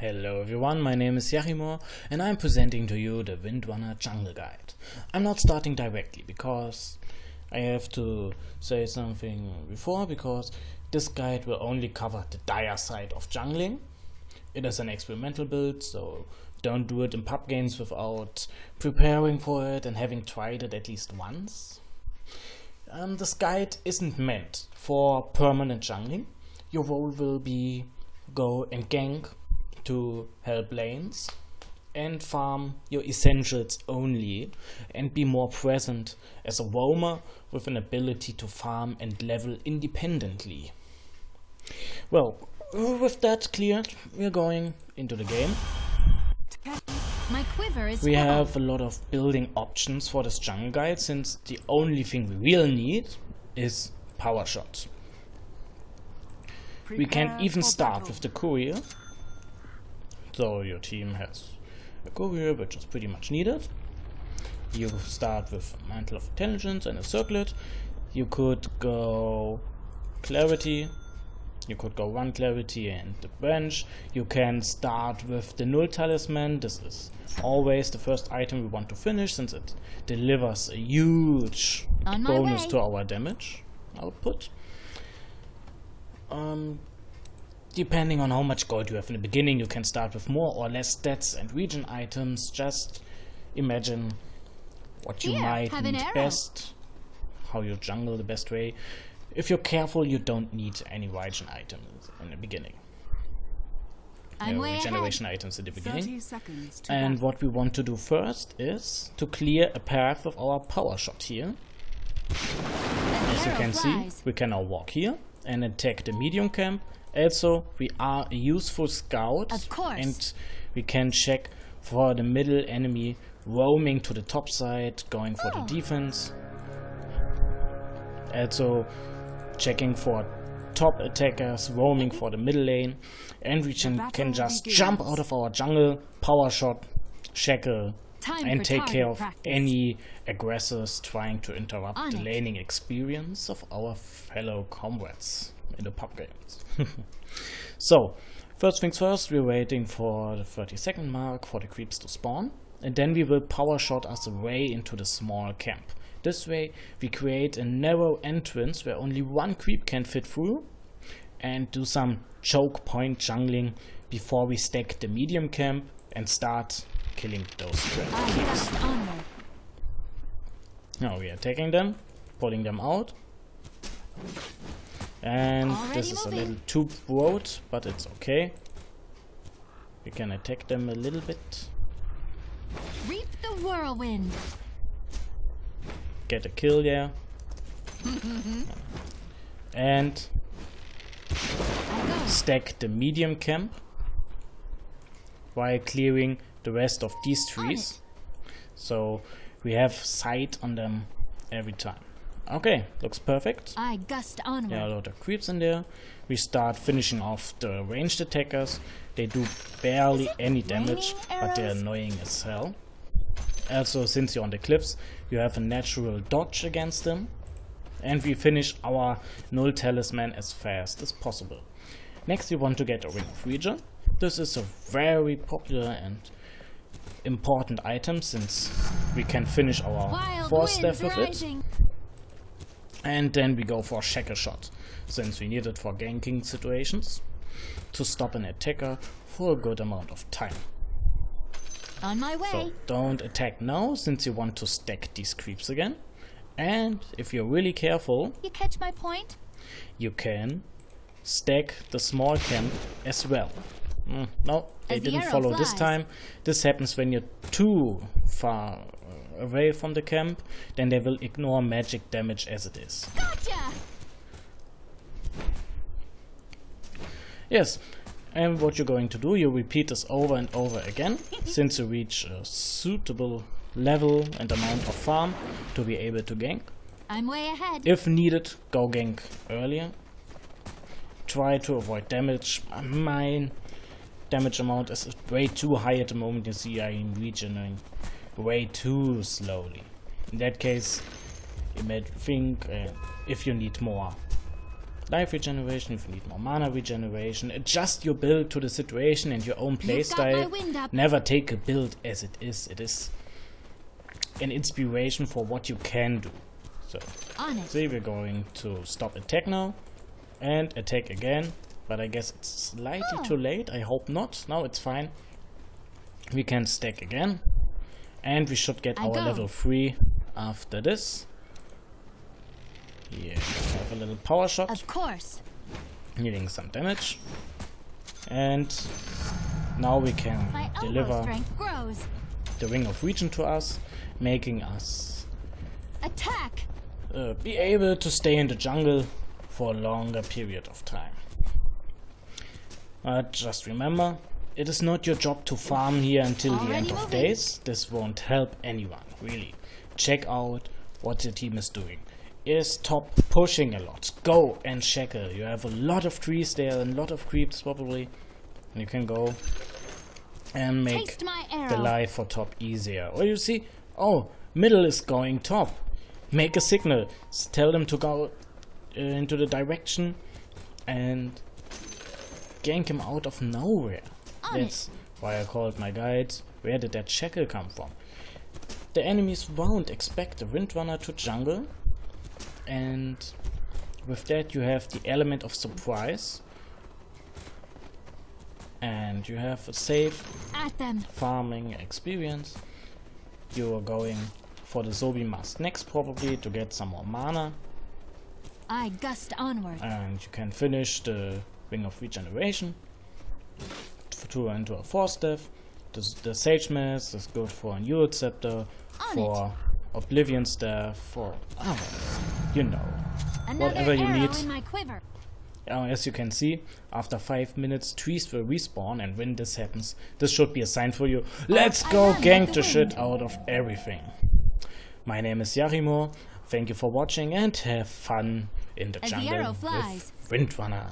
Hello everyone, my name is Yachimor and I'm presenting to you the Windrunner Jungle Guide. I'm not starting directly because I have to say something before, because this guide will only cover the dire side of jungling. It is an experimental build, so don't do it in pub games without preparing for it and having tried it at least once. This guide isn't meant for permanent jungling. Your role will be go and gank to help lanes and farm your essentials only, and be more present as a roamer with an ability to farm and level independently. Well, with that cleared, we're going into the game. My quiver is We full. have a lot of building options for this jungle guide, since the only thing we really need is power shot. We can even start with the courier. So your team has a courier, which is pretty much needed. You start with a mantle of intelligence and a circlet. You could go clarity. You could go one clarity and the branch. You can start with the null talisman. This is always the first item we want to finish, since it delivers a huge bonus to our damage output. Depending on how much gold you have in the beginning, you can start with more or less stats and region items. Just imagine what you might need best, how you jungle the best way. If you're careful, you don't need any region items in the beginning. Regeneration items in the beginning. And what we want to do first is to clear a path of our power shot here. As you can see, we can now walk here and attack the medium camp. Also, we are a useful scout, and we can check for the middle enemy roaming to the top side, going for the defense. Also, checking for top attackers roaming for the middle lane, and we can just jump out of our jungle, power shot, shackle, and take care of any aggressors trying to interrupt the laning experience of our fellow comrades in the pub games. So, first things first, we're waiting for the 30-second mark for the creeps to spawn, and then we will power shot us away into the small camp. This way we create a narrow entrance where only one creep can fit through, and do some choke point jungling before we stack the medium camp and start killing those creeps. Now we are taking them, pulling them out. And this is a little too broad, but it's okay. We can attack them a little bit. Reap the whirlwind. Get a kill there. And stack the medium camp while clearing the rest of these trees. So we have sight on them every time. Okay, looks perfect. I gust onward. There are a lot of creeps in there. We start finishing off the ranged attackers. They do barely any damage, but they're annoying as hell. Also, since you're on the cliffs, you have a natural dodge against them. And we finish our null talisman as fast as possible. Next, we want to get a ring of regen. This is a very popular and important item, since we can finish our 4-step with it. And then we go for shackle shot, since we need it for ganking situations, to stop an attacker for a good amount of time. On my way. So don't attack now, since you want to stack these creeps again. And if you're really careful, you catch my point? You can stack the small camp as well. No, they didn't follow this time. This happens when you're too far away from the camp, then they will ignore magic damage as it is. Gotcha! Yes, and what you're going to do, you repeat this over and over again, since you reach a suitable level and amount of farm to be able to gank. I'm way ahead. If needed, go gank earlier. Try to avoid damage. My damage amount is way too high at the moment. You see, I'm regening way too slowly. In that case, you might think if you need more life regeneration, if you need more mana regeneration, adjust your build to the situation and your own playstyle. Never take a build as it is. It is an inspiration for what you can do. So, see, we're going to stop attack now and attack again, but I guess it's slightly too late. I hope not. No, it's fine. We can stack again, and we should get our level 3 after this. Here, have a little power shot. Of course. Needing some damage. And now we can deliver the Ring of Region to us, making us attack. Be able to stay in the jungle for a longer period of time. But just remember, it is not your job to farm here until the end of days. This won't help anyone, really. Check out what the team is doing. Is top pushing a lot. Go and shackle. You have a lot of trees there, a lot of creeps probably. You can go and make the life for top easier. Or you see, oh, middle is going top. Make a signal. Tell them to go into the direction and gank him out of nowhere. That's why I called my guides. Where did that shackle come from? The enemies won't expect the Windrunner to jungle. And with that you have the element of surprise, and you have a safe farming experience. You are going for the Zombie Mask next, probably to get some more mana. I gust onward, and you can finish the Ring of Regeneration to into a 4-staff. The Sage Mask is good for a Neural Scepter, for Oblivion Staff, for you know, whatever you need. As you can see, after 5 minutes trees will respawn, and when this happens, this should be a sign for you. Let's go gank the shit out of everything. My name is Yarimo. Thank you for watching and have fun in the jungle with Windrunner.